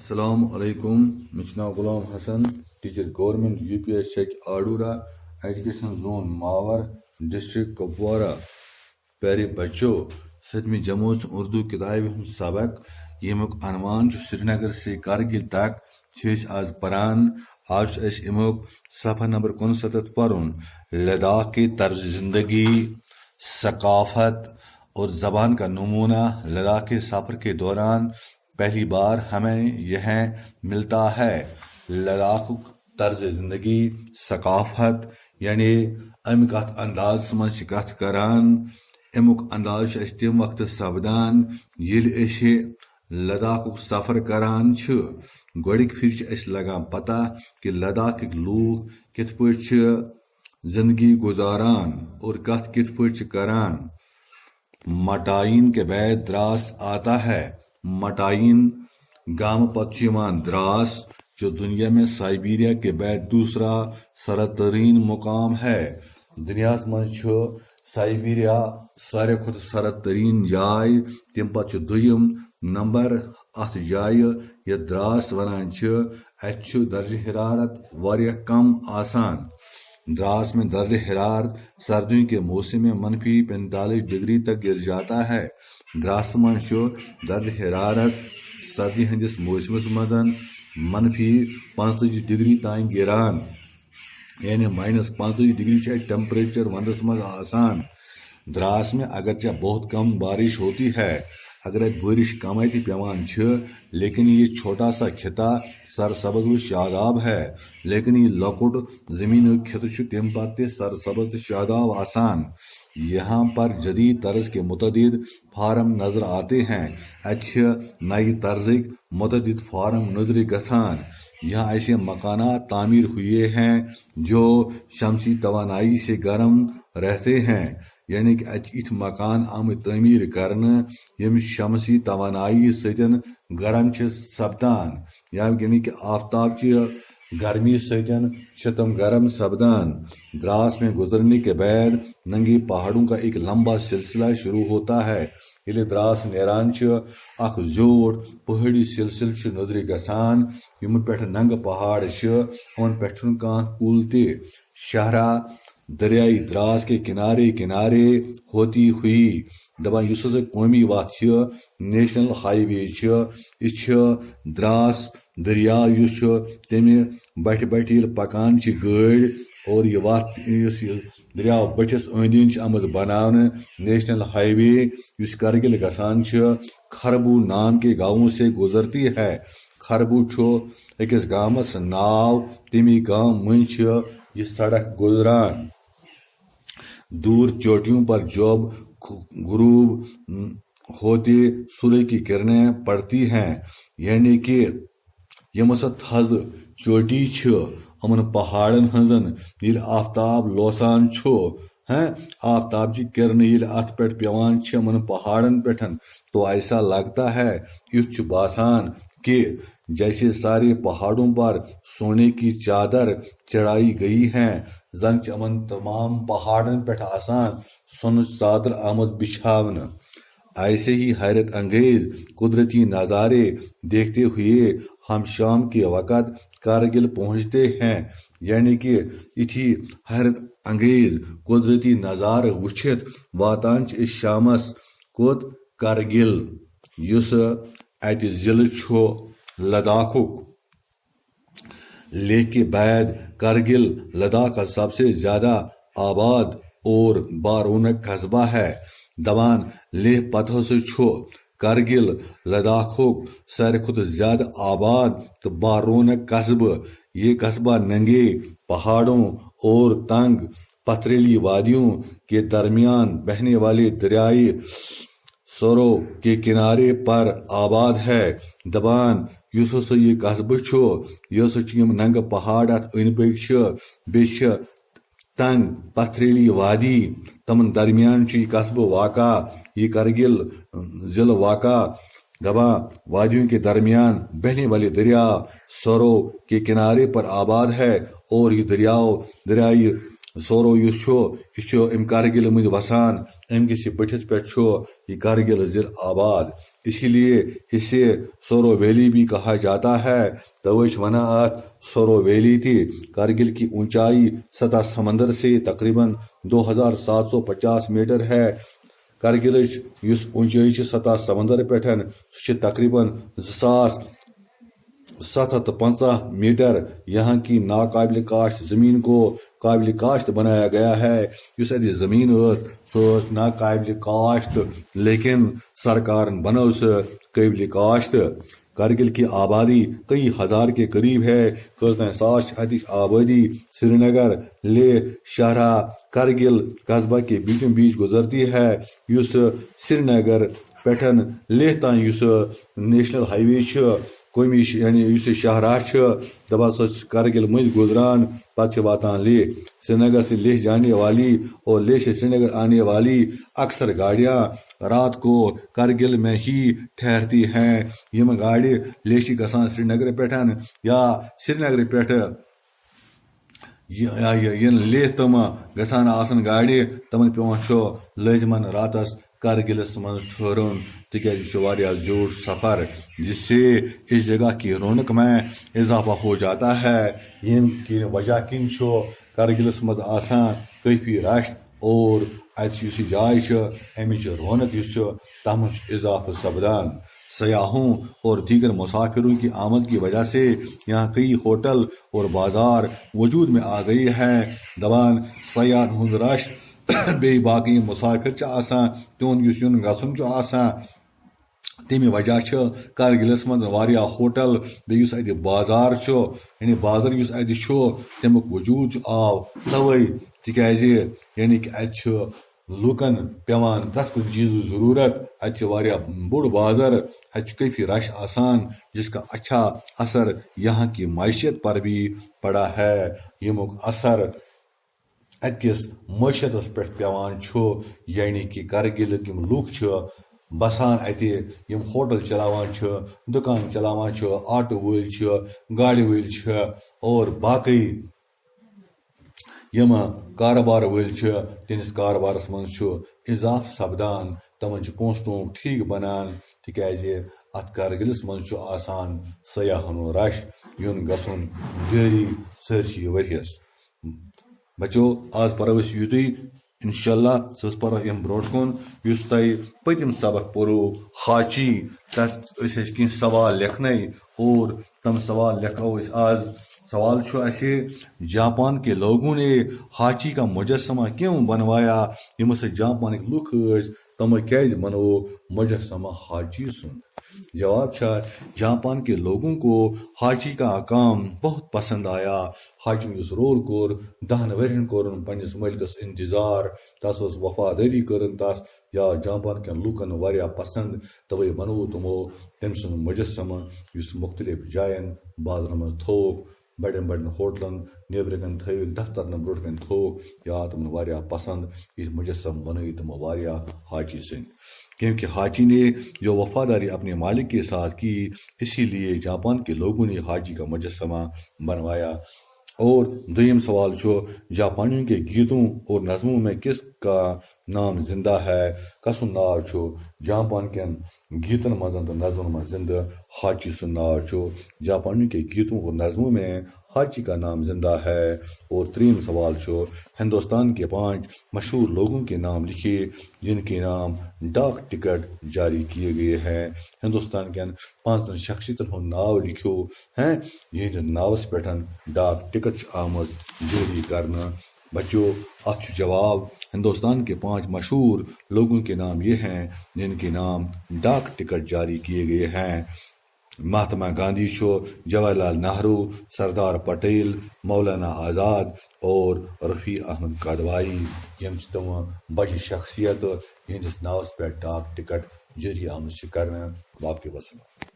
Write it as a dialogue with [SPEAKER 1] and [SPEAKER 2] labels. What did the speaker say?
[SPEAKER 1] السلام علیکم مچنا Ghulam Hassan teacher government U P S Chak Adoora education zone Mawar district Kupwara پیارے بچوں 7ویں جماعت اردو کتاب ہند سبق یمیک عنوان سری نگر سے کارگل تک آج پران آج امیک صفحہ نمبر 69 پرن لداخ کی طرز زندگی ثقافت اور زبان کا نمونہ لداخ کے سفر کے دوران پہلی بار ہمیں یہاں ملتا ہے لداخ طرز زندگی ثقافت یعنی امیک ات انداز مز کت کران امیک انداز تم وقت سپدان یل لداخ سفر کران گوڑک پھر لگان پتہ کہ لداخ لوگ کت پٲٹھۍ زندگی گزاران اور کت پٲٹھۍ کران مٹائن کے بعد دراس آتا ہے مٹائن گام پتیمان دراس جو دنیا میں سائبیریا کے بعد دوسرا سرد ترین مقام ہے دنیا من سائبیریا سارے کھت سرد ترین جائے تم پتہ دویم نمبر ات جائے یہ دراس ونان ات درجہ حرارت واریاہ کم آسان دراس میں درجہ حرارت سردیوں کے موسم میں -45 ڈگری تک گر جاتا ہے دراس من درجہ حرارت سردی ہندس موسمس مزن -45 ڈگری تان گران یعنی -45 ڈگری ٹیمپریچر وندس مز آسان دراس میں اگرچہ بہت کم بارش ہوتی ہے اگر بارش کم تہ پیوان لیکن یہ چھوٹا سا خطہ سرسبز و شاداب ہے لیکن یہ لکٹ زمین خطہ تم پتہ سرسبز و شاداب آسان یہاں پر جدید طرز کے متعدد فارم نظر آتے ہیں نئی طرزک متعدد فارم نظر گسان یہاں ایسے مکانات تعمیر ہوئے ہیں جو شمسی توانائی سے گرم رہتے ہیں یعنی کہ ات مکان آمت تعمیر کرنے یم شمسی توانائی ستن گرم سپدان یعنی کہ آفتاب کی گرمی ستن تم گرم سپدان دراس میں گزرنے کے بعد ننگی پہاڑوں کا ایک لمبا سلسلہ شروع ہوتا ہے یل دراس نیران اخ زیوٹ پہاڑی سلسل نظر گسان یم پہ ننگ پہاڑ ان پہ کان کل تہ شہرا دریائی دراس کے کنارے کنارے ہوتی ہوئی دپان اس قومی وت نیشنل ہائی وے یہ دراس دریا تمہ بٹھ یل پکان گاڑی اور یہ وت دریا بٹھس اند آمت بنانے نیشنل ہائی وے اس کرگل گسان کھربو نام کے گاؤں سے گزرتی ہے کھربو اکس گامس ناو تمی گام من یہ سڑک گزران دور چوٹیوں پر جب غروب ہوتے سورج کی کرنیں پڑتی ہیں یعنی کہ یم تھز چوٹی امن پہاڑن ہزن یل آفتاب لوسان آفتاب چی کرن یل ات پہ پیوان امن پہاڑن پہ تو ایسا لگتا ہے یھ باسان کہ جیسے سارے پہاڑوں پر سونے کی چادر چڑھائی گئی ہیں زن امن تمام پہاڑن پہ آسان سن چادر آمد بچھاون ایسے ہی حیرت انگیز قدرتی نظارے دیکھتے ہوئے ہم شام کے وقت کارگل پہنچتے ہیں یعنی کہ اتھی حیرت انگیز قدرتی نظارہ وچھت واتان اس شامس کت کارگل یس ات ضلع لداخک لیہ کے بعد کارگل لداخ کا سب سے زیادہ آباد اور بارونق قصبہ ہے دپان لیہ پتہ کارگل لداخک ساروی کھت زیادہ آباد تو بارونق قصبہ یہ قصبہ ننگے پہاڑوں اور تنگ پتھریلی وادیوں کے درمیان بہنے والے دریائے سرو کے کنارے پر آباد ہے دپان اس یہ قصبہ یہ ننگ پہاڑ ات اند پک بیچ تنگ پتھریلی وادی تمن درمیان یہ قصبہ واقع یہ کارگل ضلع واقع دپان وادیوں کے درمیان بہنے والے دریا سرو کے کنارے پر آباد ہے اور یہ دریائے سورو ام کارگل مز وسان ام کس بٹھس پہ یہ کارگل ضلع آباد اسی لیے اسے سورو ویلی بھی کہا جاتا ہے۔ توش ونا ات سورو ویلی تھی۔ کارگل کی اونچائی سطح سمندر سے تقریباً 2750 میٹر ہے۔ کارگل اس اونچائی سطح سمندر پہ تقریباً 2750 میٹر۔ یہاں کی ناقابل کاشت زمین کو قابل کاشت بنایا گیا ہے۔ اس زمین سو ناقابل کاشت لیکن سرکار بنو سے قابل کاشت۔ کارگل کی آبادی کئی ہزار کے قریب ہے۔ آبادی سری نگر لیہ شاہراہ کارگل قصبہ کے بیچوں بیچ گزرتی ہے۔ اس سری نگر پیٹھن لیہ تان نیشنل ہائی وے قومی یعنی اس شاہراہ دپان سو کارگل مز گزران پتہ واتان لیہ۔ سری نگر سے لیہ جانے والی اور لیہ سے سری نگر آنے والی اکثر گاڑیاں رات کو کارگل میں ہی ٹھہرتی ہیں۔ یم گاڑی لیہ گسان سری نگر پیٹھن یا سری نگر پیٹھ لیہ تم گسان آسن گاڑی تمن پیوان لازمن راتس کارگلس من ٹھہرن تکیازِ زیوٹھ سفر، جس سے اس جگہ کی رونق میں اضافہ ہو جاتا ہے۔ یم کی وجہ کن کارگلس مز آسان کافی رش اور اس جائے امچ رونق تم اضافہ سپدان۔ سیاحوں اور دیگر مسافروں کی آمد کی وجہ سے یہاں کئی ہوٹل اور بازار وجود میں آ گئی ہیں۔ دپان سیاحن ہند رش بی باقی مسافر آسان تہد یون گھن تمہ وجہ کارگلس مز واریاہ ہوٹل بیس ات بازار یعنی بازر اس ات تمیک وجود آو توے تکیازِ یعنی کہ ات لوکن پیوان پرت کن چیز ضرورت۔ ات واریاہ بوڑ بازر، ات کافی رش آسان جس کا اچھا اثر یہاں کی معیشت پر بھی پڑا ہے۔ یمک اثر اتکس معیشت پہ پیوان یعنی کہ کارگل یم لوک بسان ات یم ہوٹل چلاوان دکان چلاوان آٹو ول گاڑی ول اور باقی یم کاروبار ول تہندس کاروبارس من اضافہ سپدان، تمن پونسہٕ ٹھیک بنان تکیازِ ات کارگلس من آسان سیاحن رش یون گژھن جاری سرسی ورہس۔ بچو آز پرو یوتی انشاءاللہ سس پرو ام برونٹ کن اس تہ پتم سبق پورو حاچی تت کن سوال لکھن اور تم سوال لکھو آز۔ سوال جاپان کے لوگوں نے حاچی کا مجسمہ کیوں بنوایا؟ یم جاپان لوک تمو کیاز بنو مجسمہ حاچی سن؟ جواب جاپان کے لوگوں کو حاچی کا کام بہت پسند آیا۔ حاچی اس رول کور 10 ورین کورن پنس ملکس انتظار، تس وفاداری کرن تس یا جاپان کن لوکن واریاہ پسند، توے بنو تمو تم سن مجسمہ اس مختلف جائن بازرن من تھوک، بڑن بڑن ہوٹلن نیبر کن تھوک، دفترن برونٹ کن تھوک، یا تمن واریاہ پسند یہ مجسم بنائی تمو واریاہ حاچی سن۔ کیونکہ حاچی نے جو وفاداری اپنے مالک کے ساتھ کی، اسی لیے جاپان کے لوگوں نے حاچی کا مجسمہ بنوایا۔ اور دویم سوال جاپانیوں کے گیتوں اور نظموں میں کس کا نام زندہ ہے؟ کسن ناو جاپان کن گیتن مزن تو نظمن مز زندہ حاچی سن ناو جاپانیوں کے گیتوں اور نظموں میں حاچی کا نام زندہ ہے۔ اور تریم سوال ہندوستان کے 5 مشہور لوگوں کے نام لکھیے جن کے نام ڈاک ٹکٹ جاری کیے گئے ہیں۔ ہندوستان کن 5 شخصیتن ہند ناو لکھو ہیں یہ ناوس پہ ڈاک ٹکٹ آمز جاری کرنا۔ بچو ات جواب ہندوستان کے 5 مشہور لوگوں کے نام یہ ہیں جن کے نام ڈاک ٹکٹ جاری کیے گئے ہیں۔ مہاتما گاندھی جواہر لال نہرو، سردار پٹیل، مولانا آزاد اور رفیع احمد کادوائی یم تم بجہ شخصیت یہندس ناوس پہ ڈاک ٹکٹ جاری آمز کرنا۔ باقی وسلام۔